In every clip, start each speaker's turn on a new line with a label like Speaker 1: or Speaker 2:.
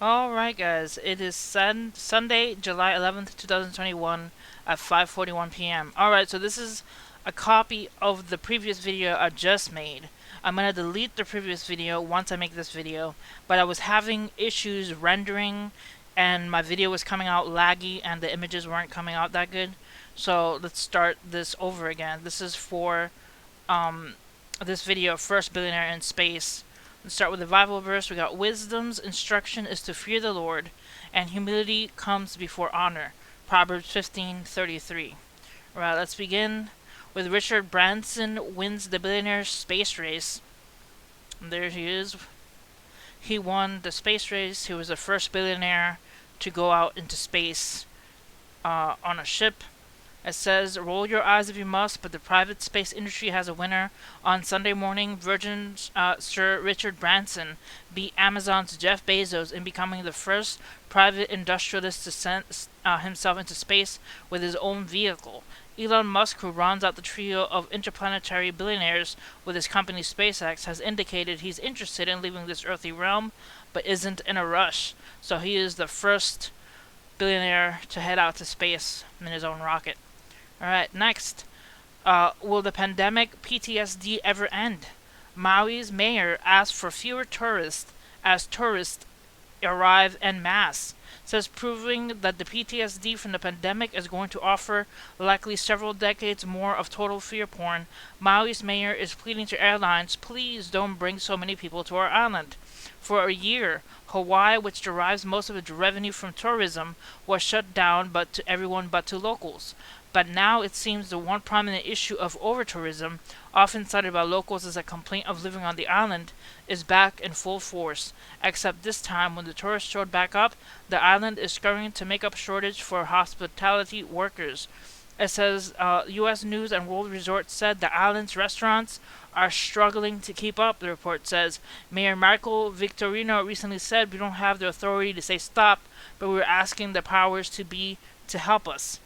Speaker 1: Alright guys, it is Sunday, July 11th, 2021 at 5:41 p.m. Alright, so this is a copy of the previous video I just made. I'm gonna delete the previous video once I make this video, but I was having issues rendering and my video was coming out laggy and the images weren't coming out that good. So let's start this over again. This is for um, this video, First Billionaire in Space. Let's start with the Bible verse. We got wisdom's instruction is to fear the Lord, and humility comes before honor. Proverbs 15:33. Alright, let's begin with Richard Branson wins the billionaire space race. And there he is. He won the space race. He was the first billionaire to go out into space on a ship. It says, roll your eyes if you must, but the private space industry has a winner. On Sunday morning, Virgin's Sir Richard Branson beat Amazon's Jeff Bezos in becoming the first private industrialist to send himself into space with his own vehicle. Elon Musk, who rounds out the trio of interplanetary billionaires with his company SpaceX, has indicated he's interested in leaving this earthly realm, but isn't in a rush. So he is the first billionaire to head out to space in his own rocket. Alright, next. Will the pandemic PTSD ever end? Maui's mayor asks for fewer tourists as tourists arrive en masse. Says proving that the PTSD from the pandemic is going to offer likely several decades more of total fear porn. Maui's mayor is pleading to airlines, please don't bring so many people to our island. For a year, Hawaii, which derives most of its revenue from tourism, was shut down but to everyone but to locals. But now it seems the one prominent issue of over-tourism, often cited by locals as a complaint of living on the island, is back in full force. Except this time, when the tourists showed back up, the island is scurrying to make up shortage for hospitality workers. It says U.S. News and World Resort said the island's restaurants are struggling to keep up, the report says. Mayor Michael Victorino recently said, we don't have the authority to say stop, but we're asking the powers to be to help us.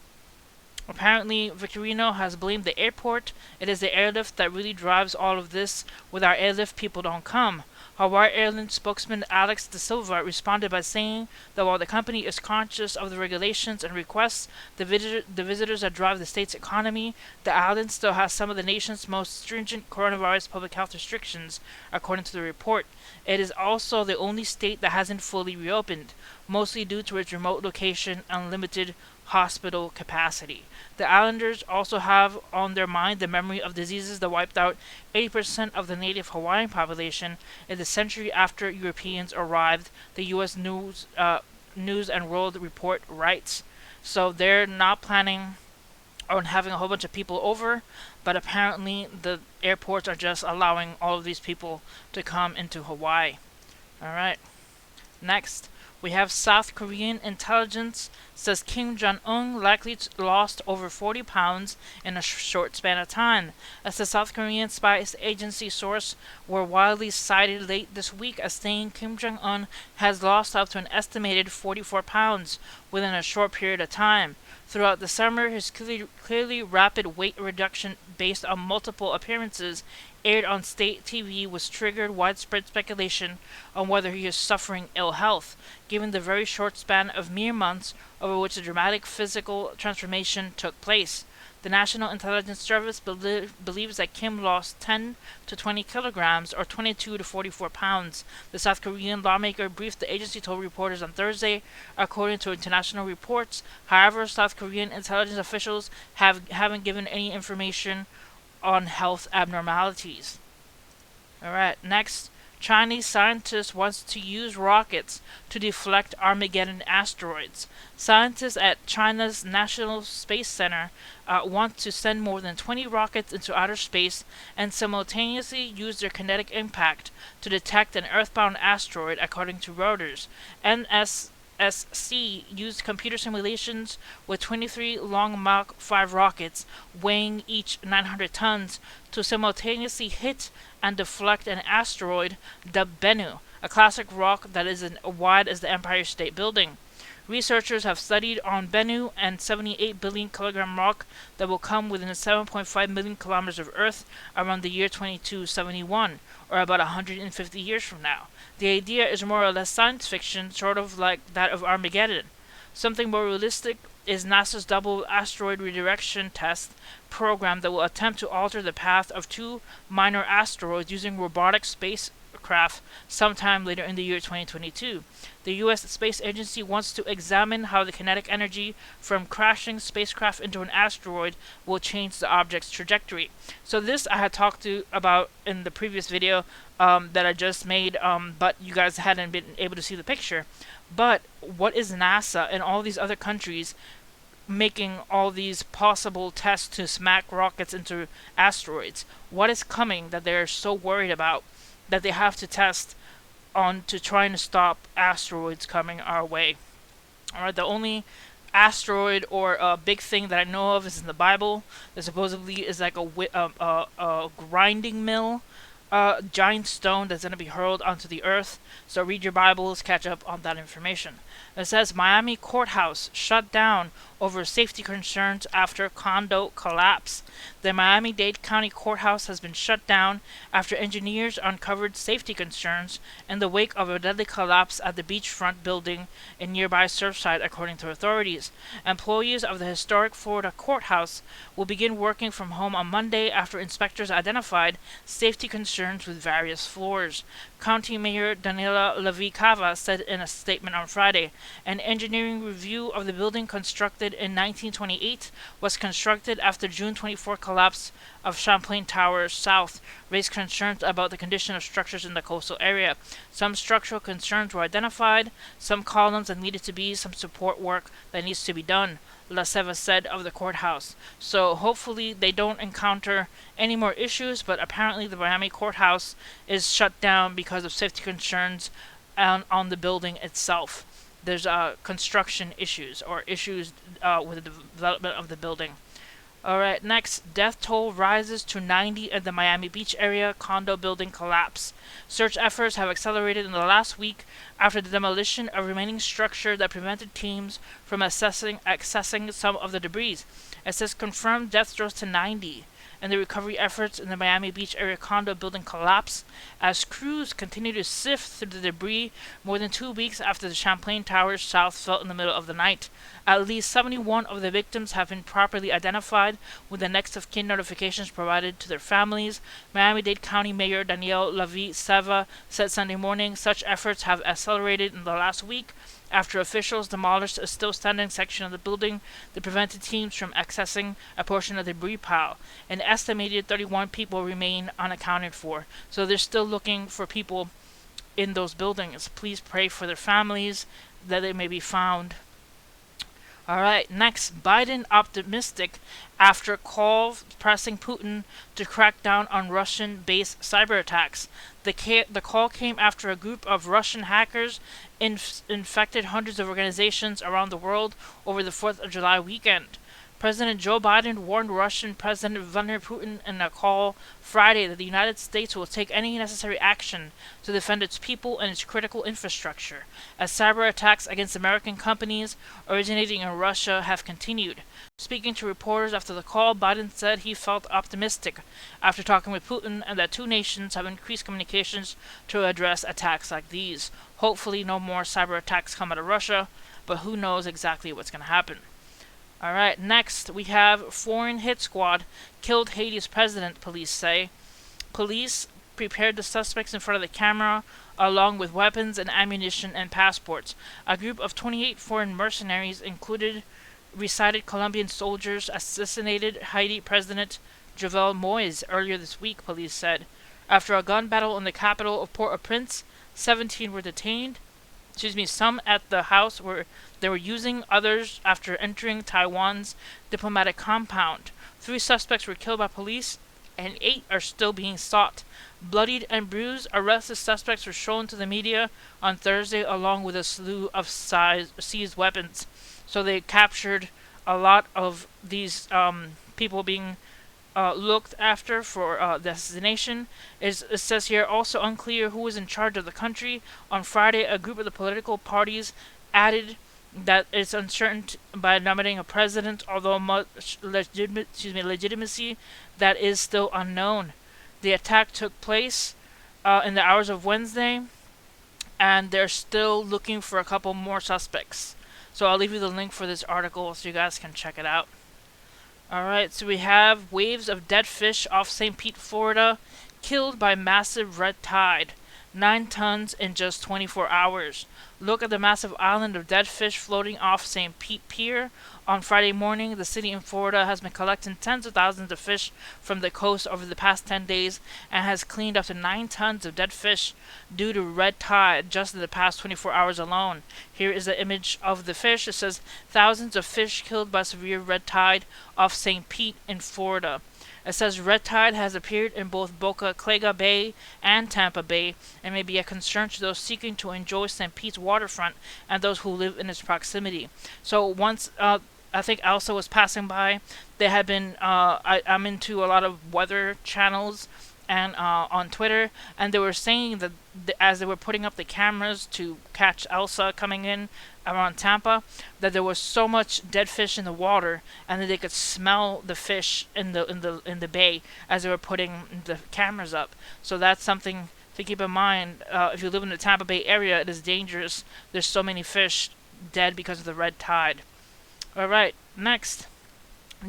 Speaker 1: Apparently, Victorino has blamed the airport. It is the airlift that really drives all of this. With our airlift, people don't come. Hawaii Airlines spokesman Alex De Silva responded by saying that while the company is conscious of the regulations and requests the visitors that drive the state's economy, the island still has some of the nation's most stringent coronavirus public health restrictions, according to the report. It is also the only state that hasn't fully reopened, mostly due to its remote location and limited hospital capacity. The islanders also have on their mind the memory of diseases that wiped out 80% of the native Hawaiian population in the century after Europeans arrived, the U.S. News and World Report writes. So they're not planning on having a whole bunch of people over, but apparently the airports are just allowing all of these people to come into Hawaii. Alright. Next, we have South Korean intelligence says Kim Jong-un likely lost over 40 pounds in a short span of time, as the South Korean spy agency source were widely cited late this week as saying Kim Jong-un has lost up to an estimated 44 pounds within a short period of time. Throughout the summer, his clearly rapid weight reduction based on multiple appearances aired on state TV was triggered widespread speculation on whether he is suffering ill health, given the very short span of mere months over which the dramatic physical transformation took place. The National Intelligence Service believes that Kim lost 10 to 20 kilograms or 22 to 44 pounds. The South Korean lawmaker briefed the agency, told reporters on Thursday, according to international reports. However, South Korean intelligence officials haven't given any information on health abnormalities. Alright, next. Chinese scientist wants to use rockets to deflect Armageddon asteroids. Scientists at China's National Space Center want to send more than 20 rockets into outer space and simultaneously use their kinetic impact to detect an earthbound asteroid, according to Reuters. NSC used computer simulations with 23 long Mach 5 rockets, weighing each 900 tons, to simultaneously hit and deflect an asteroid dubbed Bennu, a classic rock that is as wide as the Empire State Building. Researchers have studied on Bennu and 78 billion kilogram rock that will come within 7.5 million kilometers of Earth around the year 2271, or about 150 years from now. The idea is more or less science fiction, sort of like that of Armageddon. Something more realistic is NASA's Double Asteroid Redirection Test program that will attempt to alter the path of two minor asteroids using robotic spacecraft sometime later in the year 2022. The U.S. Space Agency wants to examine how the kinetic energy from crashing spacecraft into an asteroid will change the object's trajectory. So this I had talked about in the previous video that I just made, but you guys hadn't been able to see the picture. But what is NASA and all these other countries making all these possible tests to smack rockets into asteroids? What is coming that they're so worried about that they have to test on to trying to stop asteroids coming our way? Alright, the only asteroid or big thing that I know of is in the Bible. That supposedly is like a grinding mill, giant stone that's going to be hurled onto the earth. So read your Bibles, catch up on that information. It says Miami courthouse shut down over safety concerns after condo collapse. The Miami-Dade County Courthouse has been shut down after engineers uncovered safety concerns in the wake of a deadly collapse at the beachfront building in nearby Surfside, according to authorities. Employees of the historic Florida courthouse will begin working from home on Monday after inspectors identified safety concerns with various floors. County Mayor Daniela Levy Cava said in a statement on Friday, an engineering review of the building constructed in 1928 was constructed after June 24 collapse of Champlain Towers South raised concerns about the condition of structures in the coastal area. Some structural concerns were identified, some columns that needed to be some support work that needs to be done, La Seva said of the courthouse. So hopefully they don't encounter any more issues, but apparently the Miami courthouse is shut down because of safety concerns on the building itself. There's construction issues or issues with the development of the building. Alright, next, death toll rises to 90 at the Miami Beach area condo building collapse. Search efforts have accelerated in the last week after the demolition of remaining structure that prevented teams from accessing some of the debris. It says confirmed death rose to 90, and the recovery efforts in the Miami Beach area condo building collapse as crews continue to sift through the debris more than 2 weeks after the Champlain Towers South fell in the middle of the night. At least 71 of the victims have been properly identified, with the next of kin notifications provided to their families. Miami-Dade County Mayor Danielle Levy Seva said Sunday morning such efforts have accelerated in the last week after officials demolished a still-standing section of the building that prevented teams from accessing a portion of the debris pile. An estimated 31 people remain unaccounted for, so they're still looking for people in those buildings. Please pray for their families that they may be found. Alright, next, Biden optimistic after call pressing Putin to crack down on Russian-based cyber attacks. The call came after a group of Russian hackers infected hundreds of organizations around the world over the 4th of July weekend. President Joe Biden warned Russian President Vladimir Putin in a call Friday that the United States will take any necessary action to defend its people and its critical infrastructure, as cyber attacks against American companies originating in Russia have continued. Speaking to reporters after the call, Biden said he felt optimistic after talking with Putin and that two nations have increased communications to address attacks like these. Hopefully no more cyber attacks come out of Russia, but who knows exactly what's going to happen. Alright, next we have foreign hit squad killed Haiti's president, police say. Police prepared the suspects in front of the camera along with weapons and ammunition and passports. A group of 28 foreign mercenaries recited Colombian soldiers assassinated Haiti President Jovenel Moise earlier this week, police said. After a gun battle in the capital of Port-au-Prince, 17 were detained. Some at the house where they were using, others after entering Taiwan's diplomatic compound. 3 suspects were killed by police, and 8 are still being sought. Bloodied and bruised, arrested suspects were shown to the media on Thursday along with a slew of seized weapons. So they captured a lot of these people being looked after for the assassination. It says here also unclear who is in charge of the country. On Friday, a group of the political parties added that it's uncertain by nominating a president, although much legitimacy that is still unknown. The attack took place in the hours of Wednesday, and they're still looking for a couple more suspects. So I'll leave you the link for this article so you guys can check it out. Alright, so we have waves of dead fish off St. Pete, Florida, killed by massive red tide. 9 tons in just 24 hours. Look at the massive island of dead fish floating off St. Pete Pier. On Friday morning, the city in Florida has been collecting tens of thousands of fish from the coast over the past 10 days and has cleaned up to 9 tons of dead fish due to red tide just in the past 24 hours alone. Here is the image of the fish. It says thousands of fish killed by severe red tide off St. Pete in Florida. It says red tide has appeared in both Boca Chica Bay and Tampa Bay and may be a concern to those seeking to enjoy St. Pete's waterfront and those who live in its proximity. So once I think Elsa was passing by, there had been I'm into a lot of weather channels and on Twitter, and they were saying that as they were putting up the cameras to catch Elsa coming in around Tampa, that there was so much dead fish in the water, and that they could smell the fish in the bay as they were putting the cameras up. So that's something to keep in mind. If you live in the Tampa Bay area, it is dangerous. There's so many fish dead because of the red tide. All right, next.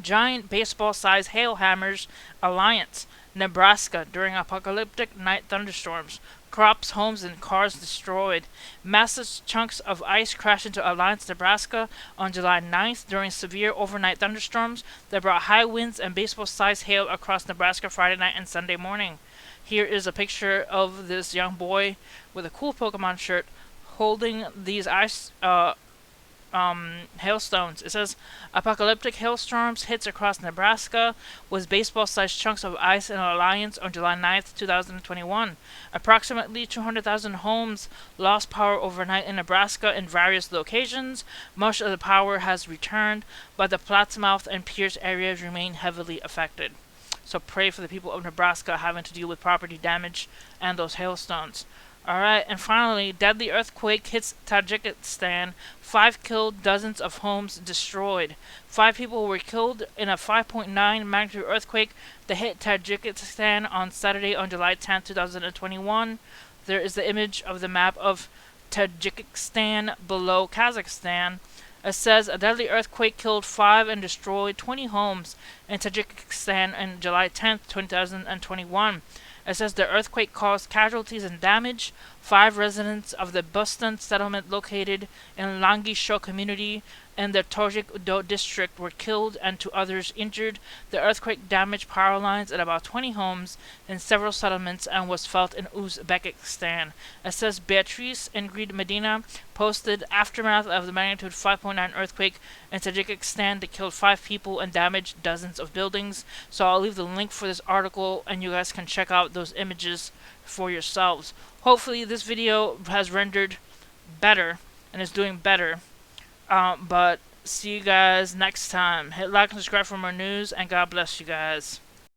Speaker 1: Giant baseball-sized hail hammers Alliance, Nebraska during apocalyptic night thunderstorms. Crops, homes, and cars destroyed. Massive chunks of ice crashed into Alliance, Nebraska on July 9th during severe overnight thunderstorms that brought high winds and baseball-sized hail across Nebraska Friday night and Sunday morning. Here is a picture of this young boy with a cool Pokemon shirt holding these ice hailstones. It says apocalyptic hailstorms hits across Nebraska with baseball-sized chunks of ice in Alliance on July 9th, 2021. Approximately 200,000 homes lost power overnight in Nebraska in various locations. Much of the power has returned, but the Plattsmouth and Pierce areas remain heavily affected. So pray for the people of Nebraska having to deal with property damage and those hailstones. Alright, and finally, deadly earthquake hits Tajikistan. 5 killed, dozens of homes destroyed. 5 people were killed in a 5.9 magnitude earthquake that hit Tajikistan on Saturday on July 10, 2021. There is the image of the map of Tajikistan below Kazakhstan. It says a deadly earthquake killed 5 and destroyed 20 homes in Tajikistan on July 10, 2021. It says the earthquake caused casualties and damage. 5 residents of the Bustan settlement located in Langisho community in the Tojik district were killed and 2 others injured. The earthquake damaged power lines at about 20 homes in several settlements and was felt in Uzbekistan. It says Beatrice Ingrid Medina posted aftermath of the magnitude 5.9 earthquake in Tajikistan that killed 5 people and damaged dozens of buildings. So I'll leave the link for this article and you guys can check out those images for yourselves. Hopefully this video has rendered better and is doing better. But see you guys next time. Hit like and subscribe for more news, and God bless you guys.